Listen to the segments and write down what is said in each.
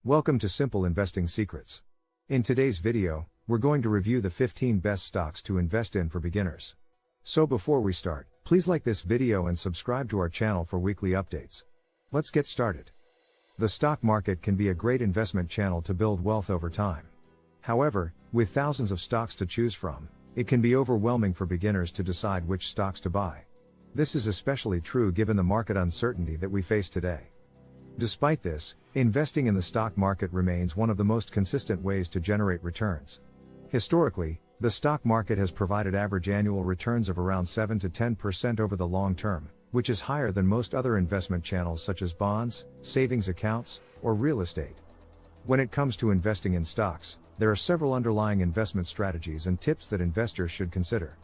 Welcome to Simple Investing Secrets. In today's video, we're going to review the 15 best stocks to invest in for beginners. So before we start, please like this video and subscribe to our channel for weekly updates. Let's get started. The stock market can be a great investment channel to build wealth over time. However, with thousands of stocks to choose from, it can be overwhelming for beginners to decide which stocks to buy. This is especially true given the market uncertainty that we face today. Despite this, investing in the stock market remains one of the most consistent ways to generate returns. Historically, the stock market has provided average annual returns of around 7 to 10% over the long term, which is higher than most other investment channels such as bonds, savings accounts, or real estate. When it comes to investing in stocks, there are several underlying investment strategies and tips that investors should consider.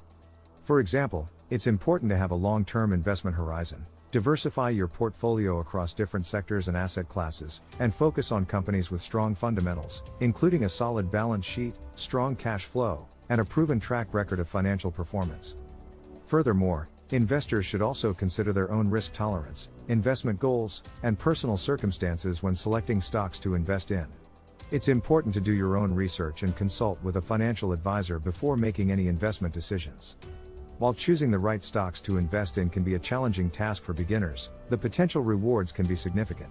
For example, it's important to have a long-term investment horizon, diversify your portfolio across different sectors and asset classes, and focus on companies with strong fundamentals, including a solid balance sheet, strong cash flow, and a proven track record of financial performance. Furthermore, investors should also consider their own risk tolerance, investment goals, and personal circumstances when selecting stocks to invest in. It's important to do your own research and consult with a financial advisor before making any investment decisions. While choosing the right stocks to invest in can be a challenging task for beginners, the potential rewards can be significant.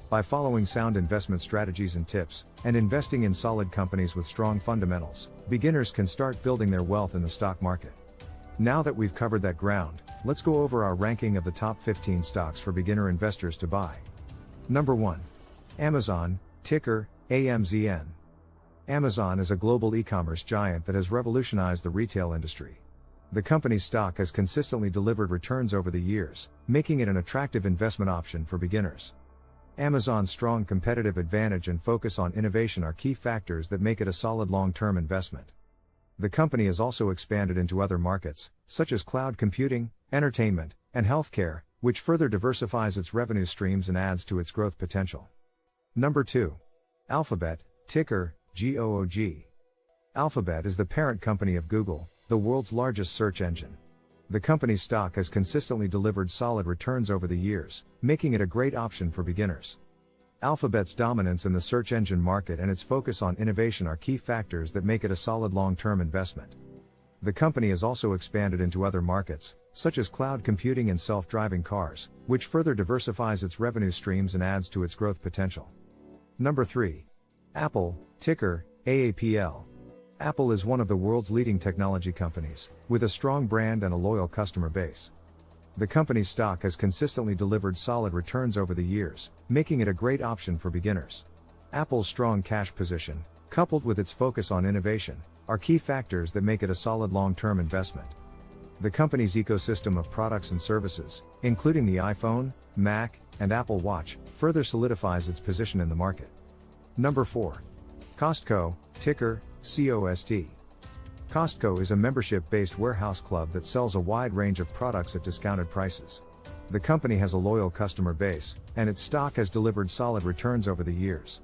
By following sound investment strategies and tips, and investing in solid companies with strong fundamentals, beginners can start building their wealth in the stock market. Now that we've covered that ground, let's go over our ranking of the top 15 stocks for beginner investors to buy. Number 1. Amazon, ticker AMZN. Amazon is a global e-commerce giant that has revolutionized the retail industry. The company's stock has consistently delivered returns over the years, making it an attractive investment option for beginners. Amazon's strong competitive advantage and focus on innovation are key factors that make it a solid long-term investment. The company has also expanded into other markets, such as cloud computing, entertainment, and healthcare, which further diversifies its revenue streams and adds to its growth potential. Number 2. Alphabet, ticker GOOG. Alphabet is the parent company of Google, the world's largest search engine. The company's stock has consistently delivered solid returns over the years, making it a great option for beginners. Alphabet's dominance in the search engine market and its focus on innovation are key factors that make it a solid long-term investment. The company has also expanded into other markets, such as cloud computing and self-driving cars, which further diversifies its revenue streams and adds to its growth potential. Number 3. Apple, ticker AAPL. Apple is one of the world's leading technology companies, with a strong brand and a loyal customer base. The company's stock has consistently delivered solid returns over the years, making it a great option for beginners. Apple's strong cash position, coupled with its focus on innovation, are key factors that make it a solid long-term investment. The company's ecosystem of products and services, including the iPhone, Mac, and Apple Watch, further solidifies its position in the market. Number 4. Costco, ticker COST. Costco is a membership-based warehouse club that sells a wide range of products at discounted prices. The company has a loyal customer base, and its stock has delivered solid returns over the years.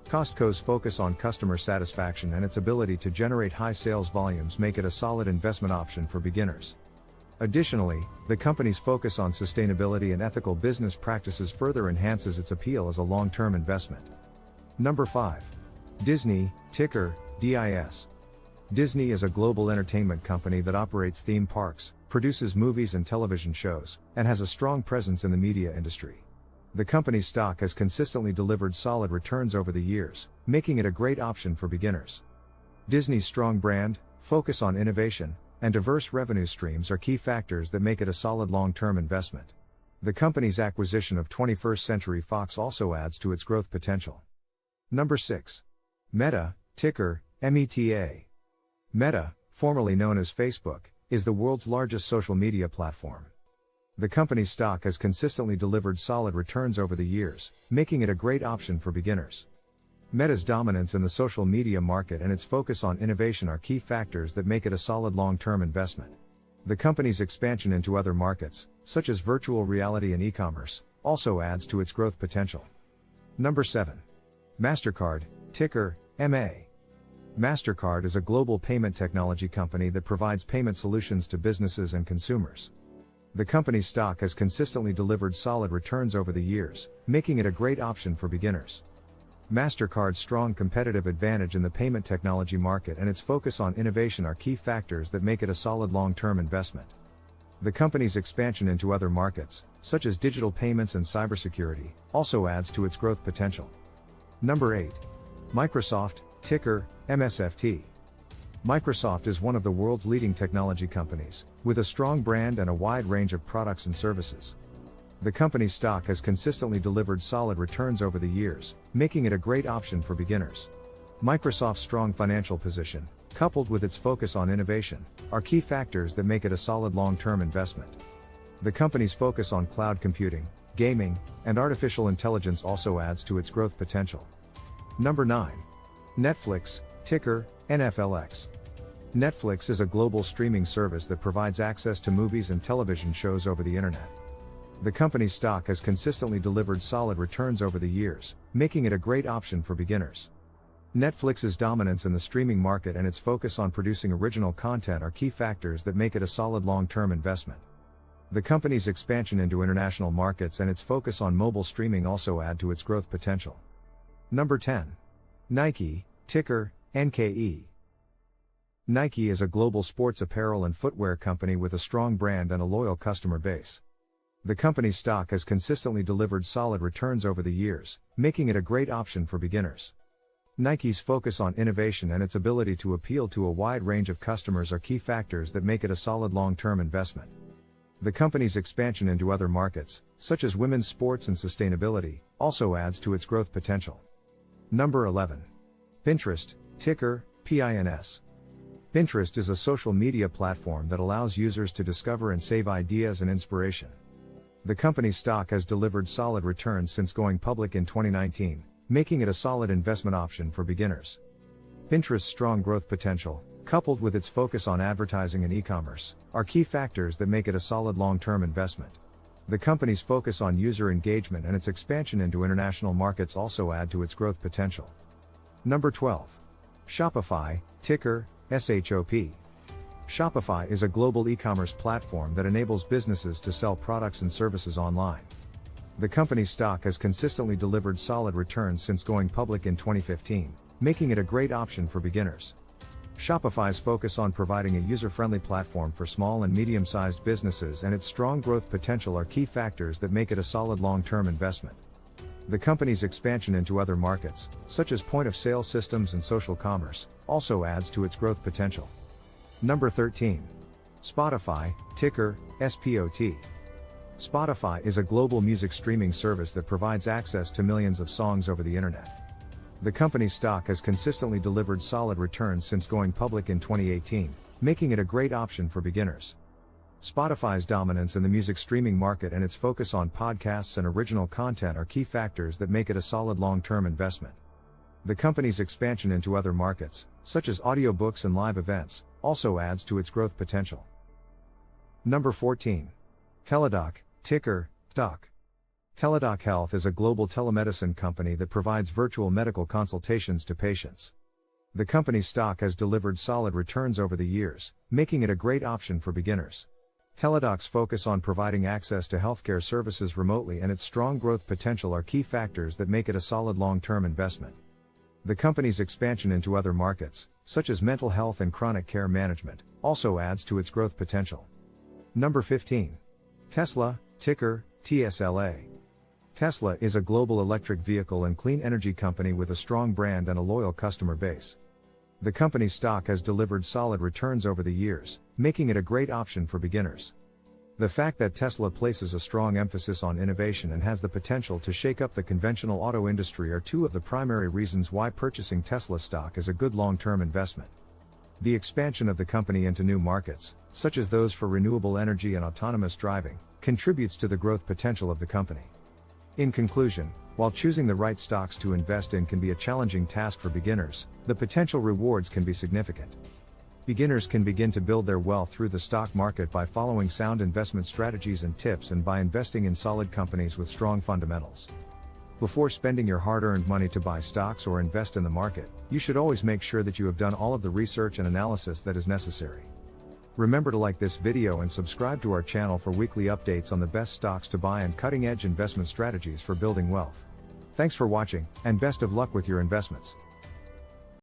Costco's focus on customer satisfaction and its ability to generate high sales volumes make it a solid investment option for beginners. Additionally, the company's focus on sustainability and ethical business practices further enhances its appeal as a long-term investment. Number 5. Disney, ticker DIS. Disney is a global entertainment company that operates theme parks, produces movies and television shows, and has a strong presence in the media industry. The company's stock has consistently delivered solid returns over the years, making it a great option for beginners. Disney's strong brand, focus on innovation, and diverse revenue streams are key factors that make it a solid long-term investment. The company's acquisition of 21st Century Fox also adds to its growth potential. Number 6. Meta, ticker META. Meta, formerly known as Facebook, is the world's largest social media platform. The company's stock has consistently delivered solid returns over the years, making it a great option for beginners. Meta's dominance in the social media market and its focus on innovation are key factors that make it a solid long-term investment. The company's expansion into other markets, such as virtual reality and e-commerce, also adds to its growth potential. Number 7. MasterCard, ticker MA. MasterCard is a global payment technology company that provides payment solutions to businesses and consumers. The company's stock has consistently delivered solid returns over the years, making it a great option for beginners. MasterCard's strong competitive advantage in the payment technology market and its focus on innovation are key factors that make it a solid long-term investment. The company's expansion into other markets, such as digital payments and cybersecurity, also adds to its growth potential. Number 8. Microsoft, ticker MSFT. Microsoft is one of the world's leading technology companies, with a strong brand and a wide range of products and services. The company's stock has consistently delivered solid returns over the years, making it a great option for beginners. Microsoft's strong financial position, coupled with its focus on innovation, are key factors that make it a solid long-term investment. The company's focus on cloud computing, gaming, and artificial intelligence also adds to its growth potential. Number 9. Netflix, ticker NFLX. Netflix is a global streaming service that provides access to movies and television shows over the internet. The company's stock has consistently delivered solid returns over the years, making it a great option for beginners. Netflix's dominance in the streaming market and its focus on producing original content are key factors that make it a solid long-term investment. The company's expansion into international markets and its focus on mobile streaming also add to its growth potential. Number 10. Nike, ticker NKE. Nike is a global sports apparel and footwear company with a strong brand and a loyal customer base. The company's stock has consistently delivered solid returns over the years, making it a great option for beginners. Nike's focus on innovation and its ability to appeal to a wide range of customers are key factors that make it a solid long-term investment. The company's expansion into other markets, such as women's sports and sustainability, also adds to its growth potential. Number 11. Pinterest, ticker PINS. Pinterest is a social media platform that allows users to discover and save ideas and inspiration. The company's stock has delivered solid returns since going public in 2019, making it a solid investment option for beginners. Pinterest's strong growth potential, coupled with its focus on advertising and e-commerce, are key factors that make it a solid long-term investment. The company's focus on user engagement and its expansion into international markets also add to its growth potential. Number 12. Shopify, ticker SHOP. Shopify is a global e-commerce platform that enables businesses to sell products and services online. The company's stock has consistently delivered solid returns since going public in 2015, making it a great option for beginners. Shopify's focus on providing a user-friendly platform for small and medium-sized businesses and its strong growth potential are key factors that make it a solid long-term investment. The company's expansion into other markets, such as point-of-sale systems and social commerce, also adds to its growth potential. Number 13. Spotify, ticker SPOT. Spotify is a global music streaming service that provides access to millions of songs over the internet. The company's stock has consistently delivered solid returns since going public in 2018, making it a great option for beginners. Spotify's dominance in the music streaming market and its focus on podcasts and original content are key factors that make it a solid long-term investment. The company's expansion into other markets, such as audiobooks and live events, also adds to its growth potential. Number 14. Teledoc, ticker DOC. Teledoc Health is a global telemedicine company that provides virtual medical consultations to patients. The company's stock has delivered solid returns over the years, making it a great option for beginners. Teledoc's focus on providing access to healthcare services remotely and its strong growth potential are key factors that make it a solid long-term investment. The company's expansion into other markets, such as mental health and chronic care management, also adds to its growth potential. Number 15. Tesla, ticker TSLA. Tesla is a global electric vehicle and clean energy company with a strong brand and a loyal customer base. The company's stock has delivered solid returns over the years, making it a great option for beginners. The fact that Tesla places a strong emphasis on innovation and has the potential to shake up the conventional auto industry are two of the primary reasons why purchasing Tesla stock is a good long-term investment. The expansion of the company into new markets, such as those for renewable energy and autonomous driving, contributes to the growth potential of the company. In conclusion, while choosing the right stocks to invest in can be a challenging task for beginners, the potential rewards can be significant. Beginners can begin to build their wealth through the stock market by following sound investment strategies and tips and by investing in solid companies with strong fundamentals. Before spending your hard-earned money to buy stocks or invest in the market, you should always make sure that you have done all of the research and analysis that is necessary. Remember to like this video and subscribe to our channel for weekly updates on the best stocks to buy and cutting-edge investment strategies for building wealth. Thanks for watching, and best of luck with your investments.